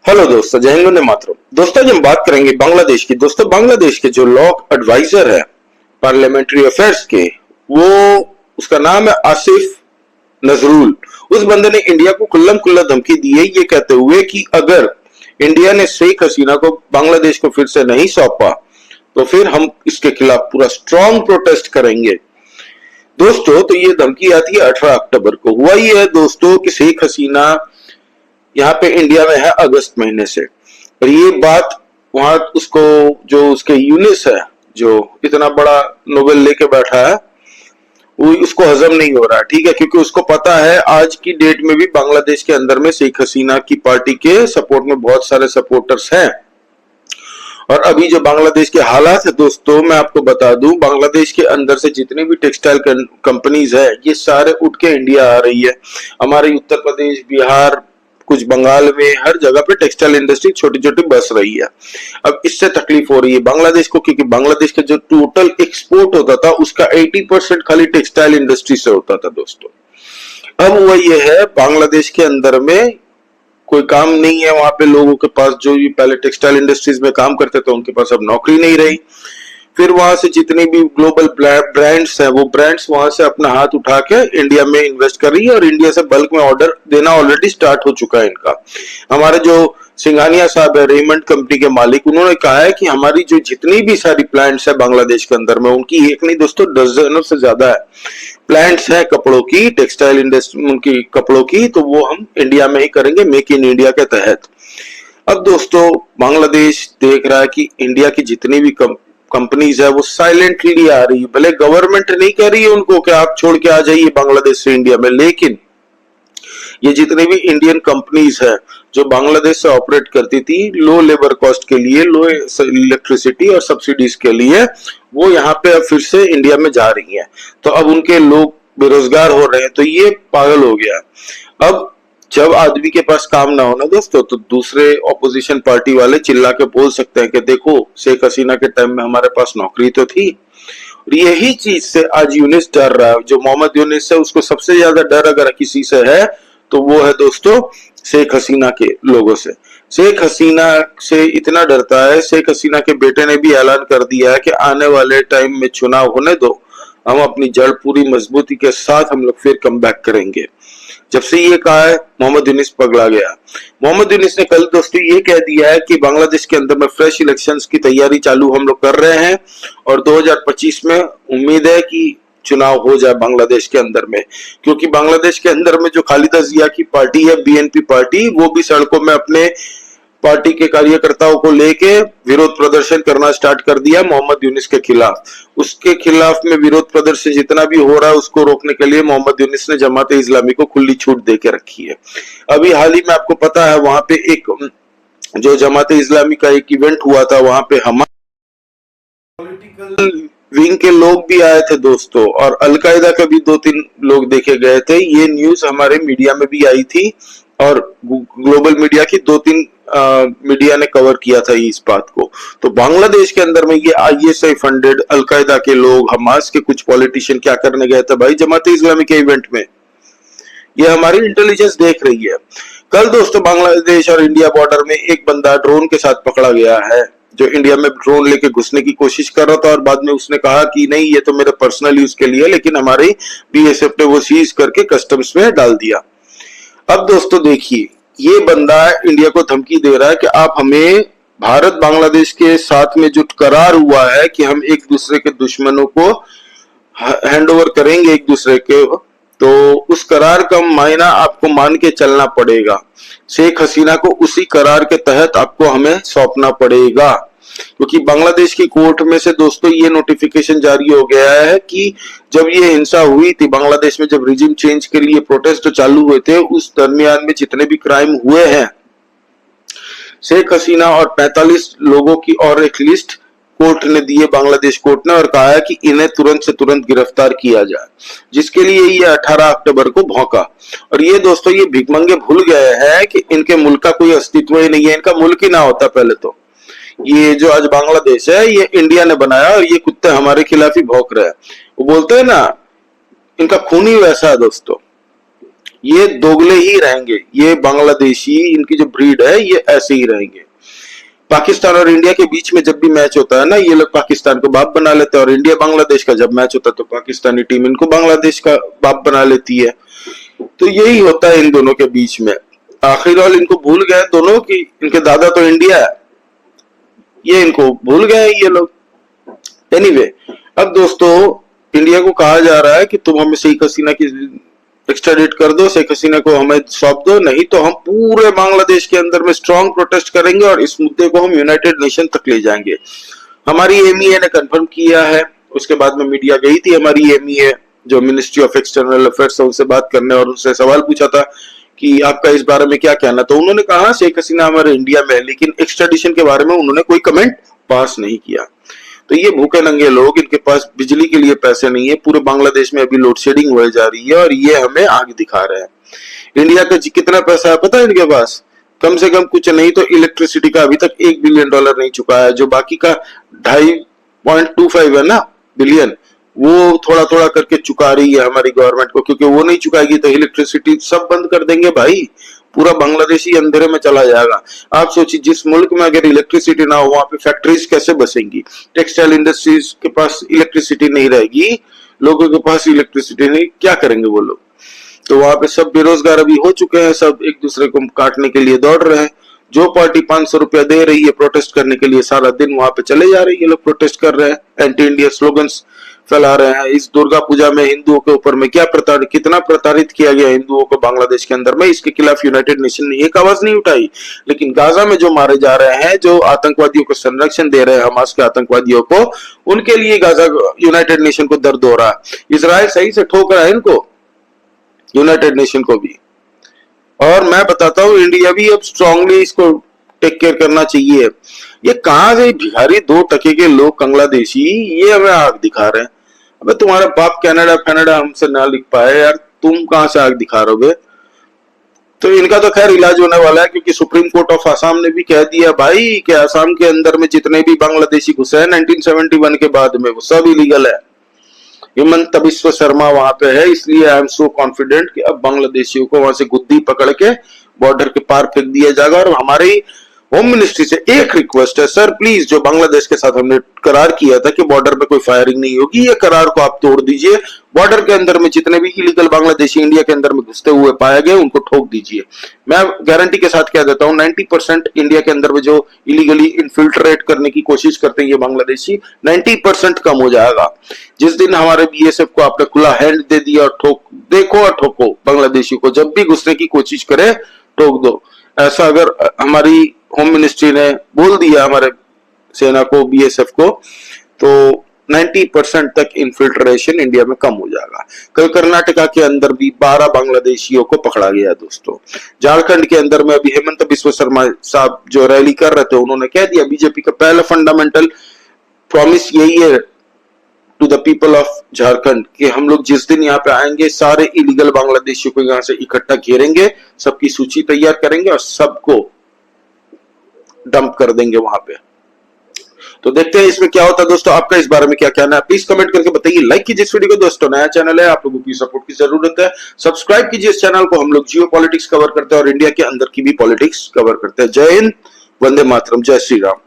Hello दोस्तों, जय हिंद, वंदे मातरम। दोस्तों, आज हम बात करेंगे बांग्लादेश की। दोस्तों, बांग्लादेश के जो लॉ एडवाइजर है पार्लियामेंट्री अफेयर्स के, वो उसका नाम है आसिफ नजरुल। उस बंदे ने इंडिया को खुल्लम खुल्ला धमकी दी है, ये कहते हुए कि अगर इंडिया ने शेख हसीना को बांग्लादेश को फिर से नहीं सौंपा तो फिर हम इसके खिलाफ पूरा स्ट्रॉन्ग प्रोटेस्ट करेंगे। दोस्तों, तो ये धमकी आती है 18 अक्टूबर को। हुआ ये है दोस्तों कि शेख हसीना यहाँ पे इंडिया में है अगस्त महीने से, और ये बात वहां उसको, जो उसके यूनिस है, जो इतना बड़ा नोबेल लेके बैठा है, वो उसको हजम नहीं हो रहा है। ठीक है, क्योंकि उसको पता है आज की डेट में भी बांग्लादेश के अंदर में शेख हसीना की पार्टी के सपोर्ट में बहुत सारे सपोर्टर्स हैं। और अभी जो बांग्लादेश के हालात है दोस्तों, मैं आपको बता दूं, बांग्लादेश के अंदर से जितनी भी टेक्सटाइल कंपनीज है, ये सारे उठ के इंडिया आ रही है। हमारे उत्तर प्रदेश, बिहार, कुछ बंगाल में, हर जगह पे टेक्सटाइल इंडस्ट्री छोटी छोटी बस रही है। अब इससे तकलीफ हो रही है बांग्लादेश को, क्योंकि बांग्लादेश का जो टोटल एक्सपोर्ट होता था उसका 80% खाली टेक्सटाइल इंडस्ट्री से होता था दोस्तों। अब वो ये है, बांग्लादेश के अंदर में कोई काम नहीं है वहां पे लोगों के पास, जो भी पहले टेक्सटाइल इंडस्ट्रीज में काम करते थे उनके पास अब नौकरी नहीं रही। फिर वहां से जितने भी ग्लोबल ब्रांड्स हैं, वो ब्रांड्स वहां से अपना हाथ उठा के इंडिया में इन्वेस्ट कर रही है, और इंडिया से बल्क में ऑर्डर देना ऑलरेडी स्टार्ट हो चुका है इनका। हमारे जो सिंघानिया साहब है, रेमंड कंपनी के मालिक, उन्होंने कहा है कि हमारी जो जितनी भी सारी प्लांट्स है बांग्लादेश के अंदर में, उनकी एक नहीं दोस्तों, दर्जनों से ज्यादा है प्लांट्स है कपड़ों की, टेक्सटाइल इंडस्ट्री उनकी कपड़ों की, तो वो हम इंडिया में ही करेंगे मेक इन इंडिया के तहत। अब दोस्तों, बांग्लादेश देख रहा है कि इंडिया की जितनी भी कंपनीज है वो साइलेंटली आ रही है। भले गवर्नमेंट नहीं कह रही है उनको कि आप छोड़ के आ जाइए बांग्लादेश से इंडिया में, लेकिन ये जितनी भी इंडियन कंपनीज है जो बांग्लादेश से ऑपरेट करती थी लो लेबर कॉस्ट के लिए, लो इलेक्ट्रिसिटी और सब्सिडीज के लिए, वो यहाँ पे अब फिर से इंडिया में जा रही है। तो अब उनके लोग बेरोजगार हो रहे हैं, तो ये पागल हो गया। अब जब आदमी के पास काम ना होना दोस्तों, तो दूसरे ऑपोजिशन पार्टी वाले चिल्ला के बोल सकते हैं कि देखो, शेख हसीना के टाइम में हमारे पास नौकरी तो थी। और यही चीज से आज यूनिस डर रहा है। जो मोहम्मद यूनिस है उसको सबसे ज्यादा डर अगर किसी से है तो वो है दोस्तों शेख हसीना के लोगों से। शेख हसीना से इतना डरता है, शेख हसीना के बेटे ने भी ऐलान कर दिया है कि आने वाले टाइम में चुनाव होने दो, हम अपनी जड़ पूरी मजबूती के साथ हम लोग फिर कम बैक करेंगे। जब से ये कहा है, मोहम्मद यूनिस पगला गया। मोहम्मद यूनिस ने कल दोस्तों ये कह दिया है कि बांग्लादेश के अंदर में फ्रेश इलेक्शंस की तैयारी चालू हम लोग कर रहे हैं, और 2025 में उम्मीद है कि चुनाव हो जाए बांग्लादेश के अंदर में। क्योंकि बांग्लादेश के अंदर में जो खालिदा जिया की पार्टी है, बीएनपी पार्टी, वो भी सड़कों में अपने पार्टी के कार्यकर्ताओं को लेके विरोध प्रदर्शन करना स्टार्ट कर दिया मोहम्मद यूनिस के खिलाफ। उसके खिलाफ में विरोध प्रदर्शन जितना भी हो रहा है उसको रोकने के लिए मोहम्मद यूनिस ने जमात इस्लामी को खुली छूट दे के रखी है। अभी हाल ही में आपको पता है, वहां पे एक जो जमात इस्लामी का एक इवेंट हुआ था, वहां पे हमारे पॉलिटिकल विंग के लोग भी आए थे दोस्तों, और अलकायदा के भी 2-3 लोग देखे गए थे। ये न्यूज हमारे मीडिया में भी आई थी, और ग्लोबल मीडिया की 2-3 मीडिया ने कवर किया था इस बात को। तो बांग्लादेश के अंदर में ये आईएसआई फंडेड अलकायदा के लोग, हमास के कुछ पॉलिटिशियन क्या करने गए थे भाई जमात इस्लामी के इवेंट में, ये हमारी इंटेलिजेंस देख रही है। कल दोस्तों बांग्लादेश और इंडिया बॉर्डर में एक बंदा ड्रोन के साथ पकड़ा गया है, जो इंडिया में ड्रोन लेके घुसने की कोशिश कर रहा था, और बाद में उसने कहा कि नहीं, ये तो मेरे पर्सनल यूज के लिए, लेकिन हमारी बीएसएफ ने वो सीज करके कस्टम्स में डाल दिया। अब दोस्तों देखिए, ये बंदा इंडिया को धमकी दे रहा है कि आप हमें, भारत बांग्लादेश के साथ में जो करार हुआ है कि हम एक दूसरे के दुश्मनों को हैंड ओवर करेंगे एक दूसरे के, तो उस करार का मायना आपको मान के चलना पड़ेगा। शेख हसीना को उसी करार के तहत आपको हमें सौंपना पड़ेगा। क्योंकि बांग्लादेश की कोर्ट में से दोस्तों ये नोटिफिकेशन जारी हो गया है कि जब ये हिंसा हुई थी बांग्लादेश में, जब रिजिम चेंज के लिए प्रोटेस्ट चालू हुए थे, उस दरमियान में जितने भी क्राइम हुए हैं, शेख हसीना और 45 लोगों की और एक लिस्ट कोर्ट ने दी है, बांग्लादेश कोर्ट ने, और कहा है कि इन्हें तुरंत से तुरंत गिरफ्तार किया जाए, जिसके लिए ये 18 अक्टूबर को भौंका। और ये दोस्तों, ये भिखमंगे भूल गए हैं कि इनके मुल्क का कोई अस्तित्व ही नहीं है, इनका मुल्क ही ना होता पहले तो। ये जो आज बांग्लादेश है ये इंडिया ने बनाया, और ये कुत्ते हमारे खिलाफ ही भौंक रहे हैं। वो बोलते हैं ना, इनका खून ही वैसा है दोस्तों। ये दोगले ही रहेंगे, ये बांग्लादेशी इनकी जो ब्रीड है ये ऐसे ही रहेंगे। पाकिस्तान और इंडिया के बीच में जब भी मैच होता है ना, ये लोग पाकिस्तान को बाप बना लेते हैं, और इंडिया बांग्लादेश का जब मैच होता है तो पाकिस्तानी टीम इनको बांग्लादेश का बाप बना लेती है। तो यही होता है इन दोनों के बीच में। आखिर वाल इनको भूल गए दोनों कि इनके दादा तो इंडिया है, ये इनको भूल गए ये लोग। एनीवे, अब दोस्तों इंडिया को कहा जा रहा है कि तुम हमें शेख हसीना की एक्स्ट्राडिट कर दो, शेख हसीना को हमें सौंप दो, नहीं तो हम पूरे बांग्लादेश के अंदर में स्ट्रांग प्रोटेस्ट करेंगे और इस मुद्दे को हम यूनाइटेड नेशन तक ले जाएंगे। हमारी एमईए ने कंफर्म किया है, उसके बाद में मीडिया गई थी हमारी एमईए जो मिनिस्ट्री ऑफ एक्सटर्नल अफेयर्स है उनसे बात करने, और उनसे सवाल पूछा था कि आपका इस बारे में क्या कहना। तो उन्होंने कहा शेख हसीना हमारे इंडिया में है, लेकिन एक्स्ट्राडिशन के बारे में उन्होंने कोई कमेंट पास नहीं किया। तो ये भूखे नंगे लोग, इनके पास बिजली के लिए पैसे नहीं है, पूरे बांग्लादेश में अभी लोड शेडिंग हो जा रही है और ये हमें आग दिखा रहे हैं। इंडिया का कितना पैसा है पता है इनके पास? कम से कम कुछ नहीं तो इलेक्ट्रिसिटी का अभी तक $1 बिलियन नहीं चुका है, जो बाकी का 2.25 है ना बिलियन, वो थोड़ा थोड़ा करके चुका रही है हमारी गवर्नमेंट को, क्योंकि वो नहीं चुकाएगी तो इलेक्ट्रिसिटी सब बंद कर देंगे भाई, पूरा बांग्लादेशी अंधेरे में चला जाएगा। आप सोचिए जिस मुल्क में अगर इलेक्ट्रिसिटी ना हो वहां पे फैक्ट्रीज कैसे बसेंगी, टेक्सटाइल इंडस्ट्रीज के पास इलेक्ट्रिसिटी नहीं रहेगी, लोगों के पास इलेक्ट्रिसिटी नहीं, क्या करेंगे वो लोग? तो वहां पे सब बेरोजगार अभी हो चुके हैं, सब एक दूसरे को काटने के लिए दौड़ रहे हैं। जो पार्टी 500 रुपया दे रही है प्रोटेस्ट करने के लिए, सारा दिन वहां पे चले जा रही है, लोग प्रोटेस्ट कर रहे हैं, एंटी इंडिया स्लोगन्स फैला रहे हैं। इस दुर्गा पूजा में हिंदुओं के ऊपर में कितना प्रताड़ित किया गया हिंदुओं को बांग्लादेश के अंदर में, इसके खिलाफ यूनाइटेड नेशन ने एक आवाज नहीं उठाई। लेकिन गाजा में जो मारे जा रहे हैं, जो आतंकवादियों को संरक्षण दे रहे हैं हमास के आतंकवादियों को, उनके लिए गाजा यूनाइटेड नेशन को दर्द हो रहा है। इसराइल सही से ठोक रहा है इनको, यूनाइटेड नेशन को भी। और मैं बताता हूँ इंडिया भी अब स्ट्रांगली इसको टेक केयर करना चाहिए। ये कहां से भिखारी 2 टके के लोग बांग्लादेशी ये हमें आग दिखा रहे हैं। अबे तुम्हारा बाप कनाडा हमसे ना लिख पाए यार, तुम कहां से आग दिखा रहे हो? तो इनका तो खैर इलाज होने वाला है, क्योंकि सुप्रीम कोर्ट ऑफ आसाम ने भी कह दिया भाई कि आसाम के अंदर में जितने भी बांग्लादेशी घुसे हैं 1971 के बाद में वो सब इलीगल है। हेमंत बिस्व शर्मा वहां पे है, इसलिए आई एम सो कॉन्फिडेंट कि अब बांग्लादेशियों को वहां से गुद्दी पकड़ के बॉर्डर के पार फेंक दिया जाएगा। और हमारी होम मिनिस्ट्री से एक रिक्वेस्ट है, सर प्लीज जो बांग्लादेश के साथ हमने करार किया था कि बॉर्डर पे कोई फायरिंग नहीं होगी, ये करार को आप तोड़ दीजिए। बॉर्डर के अंदर में जितने भी इलीगल बांग्लादेशी इंडिया के अंदर में घुसते हुए पाए गए उनको ठोक दीजिए। मैं गारंटी के साथ कह देता हूं 90% इंडिया के अंदर में जो इलीगली इन्फिल्ट्रेट करने की कोशिश करते हैं ये बांग्लादेशी, 90% कम हो जाएगा। जिस दिन हमारे बीएसएफ को आपने खुला हैंड दे दिया और देखो और ठोको, बांग्लादेशी को जब भी घुसने की कोशिश करे ठोक दो। ऐसा अगर हमारी होम मिनिस्ट्री ने बोल दिया हमारे सेना को, बीएसएफ को, तो 90% तक इन्फिल्ट्रेशन इंडिया में कम हो जाएगा। कल कर्नाटका के अंदर भी 12 बांग्लादेशियों को पकड़ा गया दोस्तों। झारखंड के अंदर में अभी हेमंत बिस्व शर्मा साहब जो रैली कर रहे थे उन्होंने कह दिया बीजेपी का पहला फंडामेंटल प्रॉमिस यही है to the people of Jharkhand कि हम लोग जिस दिन यहाँ पे आएंगे सारे इलीगल बांग्लादेशियों को यहाँ से इकट्ठा घेरेंगे, सबकी सूची तैयार करेंगे और सबको डंप कर देंगे वहां पे। तो देखते हैं इसमें क्या होता है दोस्तों। आपका इस बारे में क्या कहना है प्लीज कमेंट करके बताइए। लाइक कीजिए इस वीडियो को दोस्तों, नया चैनल है, आप लोगों की सपोर्ट की जरूरत है। सब्सक्राइब कीजिए इस चैनल को, हम लोग जियो पॉलिटिक्स कवर करते हैं और इंडिया के अंदर की भी पॉलिटिक्स कवर करते हैं। जय हिंद, वंदे मातरम, जय श्री राम।